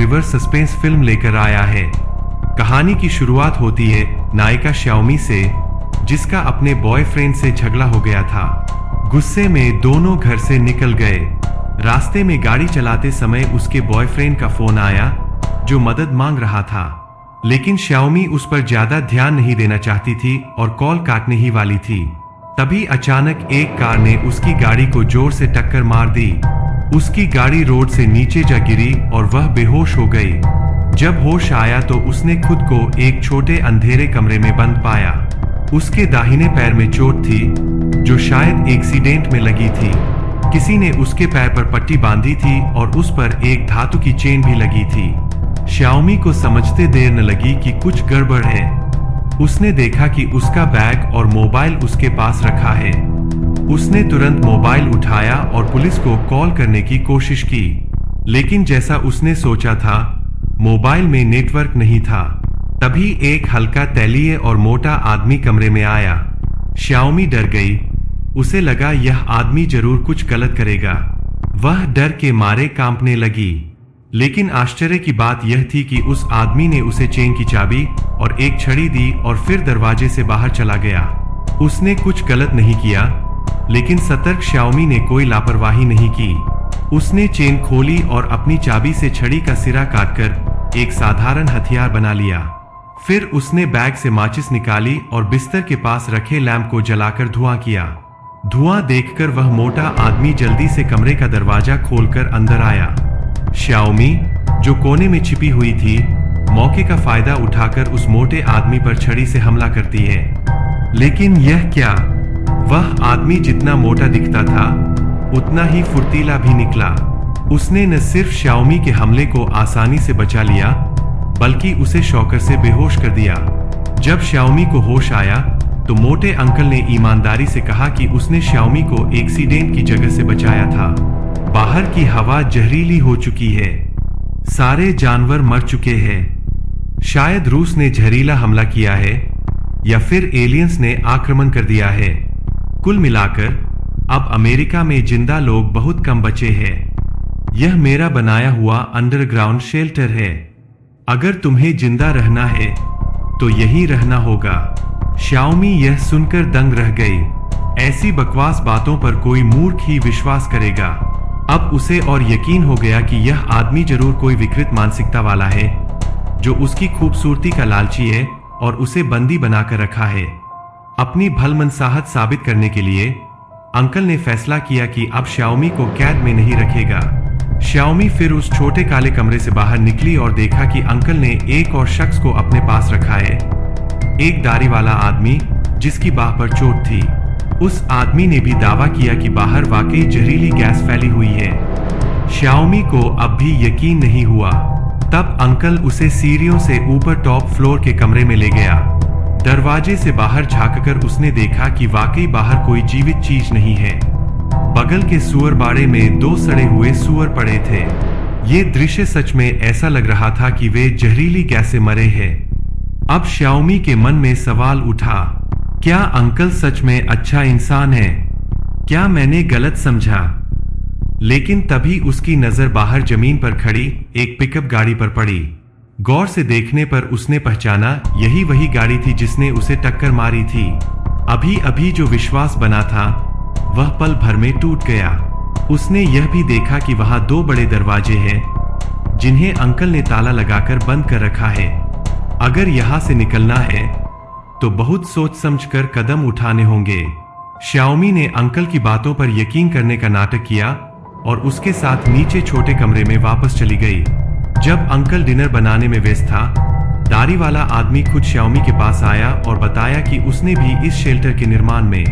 Thriller suspense film लेकर आया है। कहानी की शुरुआत होती है नायिका श्याओमी से, जिसका अपने बॉयफ्रेंड से झगड़ा हो गया था। गुस्से में दोनों घर से निकल गए। रास्ते में गाड़ी चलाते समय उसके बॉयफ्रेंड का फोन आया जो मदद मांग रहा था, लेकिन श्याओमी उस पर ज्यादा ध्यान नहीं देना चाहती थी और कॉल काटने ही वाली थी। तभी अचानक एक कार ने उसकी गाड़ी को जोर से टक्कर मार दी। उसकी गाड़ी रोड से नीचे जा गिरी और वह बेहोश हो गई। जब होश आया तो उसने खुद को एक छोटे अंधेरे कमरे में बंद पाया। उसके दाहिने पैर में चोट थी जो शायद एक्सीडेंट में लगी थी। किसी ने उसके पैर पर पट्टी बांधी थी और उस पर एक धातु की चेन भी लगी थी। श्याओमी को समझते देर न लगी कि कुछ गड़बड़ है। उसने देखा कि उसका बैग और मोबाइल उसके पास रखा है। उसने तुरंत मोबाइल उठाया और पुलिस को कॉल करने की कोशिश की, लेकिन जैसा उसने सोचा था मोबाइल में नेटवर्क नहीं था। तभी एक हल्का तैलीय और मोटा आदमी कमरे में आया। श्याओमी डर गई। उसे लगा यह आदमी जरूर कुछ गलत करेगा। वह डर के मारे कांपने लगी। लेकिन आश्चर्य की बात यह थी कि उस आदमी ने उसे चेन की चाबी और एक छड़ी दी और फिर दरवाजे से बाहर चला गया। उसने कुछ गलत नहीं किया, लेकिन सतर्क श्याओमी ने कोई लापरवाही नहीं की। उसने चेन खोली और अपनी चाबी से छड़ी का सिरा काटकर एक साधारण हथियार बना लिया। फिर उसने बैग से माचिस निकाली और बिस्तर के पास रखे लैंप को जलाकर धुआं किया। धुआं देखकर वह मोटा आदमी जल्दी से कमरे का दरवाजा खोलकर अंदर आया। श्याओमी, जो कोने में छिपी हुई थी, मौके का फायदा उठाकर उस मोटे आदमी पर छड़ी से हमला करती है। लेकिन यह क्या? वह आदमी जितना मोटा दिखता था उतना ही फुर्तीला भी निकला। उसने न सिर्फ श्याओमी के हमले को आसानी से बचा लिया, बल्कि उसे शॉकर से बेहोश कर दिया। जब श्याओमी को होश आया तो मोटे अंकल ने ईमानदारी से कहा कि उसने श्याओमी को एक्सीडेंट की जगह से बचाया था। बाहर की हवा जहरीली हो चुकी है। सारे जानवर मर चुके हैं। शायद रूस ने जहरीला हमला किया है या फिर एलियंस ने आक्रमण कर दिया है। कुल मिलाकर अब अमेरिका में जिंदा लोग बहुत कम बचे हैं। यह मेरा बनाया हुआ अंडरग्राउंड शेल्टर है। अगर तुम्हें जिंदा रहना है तो यही रहना होगा। श्याओमी यह सुनकर दंग रह गई। ऐसी बकवास बातों पर कोई मूर्ख ही विश्वास करेगा। अब उसे और यकीन हो गया कि यह आदमी जरूर कोई विकृत मानसिकता वाला है, जो उसकी खूबसूरती का लालची है और उसे बंदी बनाकर रखा है। अपनी भलमनसाहत साबित करने के लिए अंकल ने फैसला किया कि अब श्याओमी को कैद में नहीं रखेगा। श्याओमी फिर उस छोटे काले कमरे से बाहर निकली और देखा कि अंकल ने एक और शख्स को अपने पास रखा है, एक दाढ़ी वाला आदमी जिसकी बाह पर चोट थी। उस आदमी ने भी दावा किया कि बाहर वाकई जहरीली गैस फैली हुई है। श्याओमी को अब भी यकीन नहीं हुआ। तब अंकल उसे सीढ़ियों से ऊपर टॉप फ्लोर के कमरे में ले गया। दरवाजे से बाहर झांककर उसने देखा कि वाकई बाहर कोई जीवित चीज नहीं है। बगल के सुअर बाड़े में 2 सड़े हुए सुअर पड़े थे। ये दृश्य सच में ऐसा लग रहा था कि वे जहरीली गैस से मरे हैं। अब श्याओमी के मन में सवाल उठा, क्या अंकल सच में अच्छा इंसान है? क्या मैंने गलत समझा? लेकिन तभी उसकी नजर बाहर जमीन पर खड़ी एक पिकअप गाड़ी पर पड़ी। गौर से देखने पर उसने पहचाना यही वही गाड़ी थी जिसने उसे टक्कर मारी थी। अभी अभी जो विश्वास बना था वह पल भर में टूट गया। उसने यह भी देखा कि वहां 2 बड़े दरवाजे हैं जिन्हें अंकल ने ताला लगाकर बंद कर रखा है। अगर यहां से निकलना है तो बहुत सोच समझकर कदम उठाने होंगे। श्याओमी ने अंकल की बातों पर यकीन करने का नाटक किया और उसके साथ नीचे छोटे कमरे में वापस चली गई। जब अंकल डिनर बनाने में व्यस्त था, दाढ़ी वाला आदमी खुद श्याओमी के पास आया और बताया कि उसने भी इस शेल्टर के निर्माण में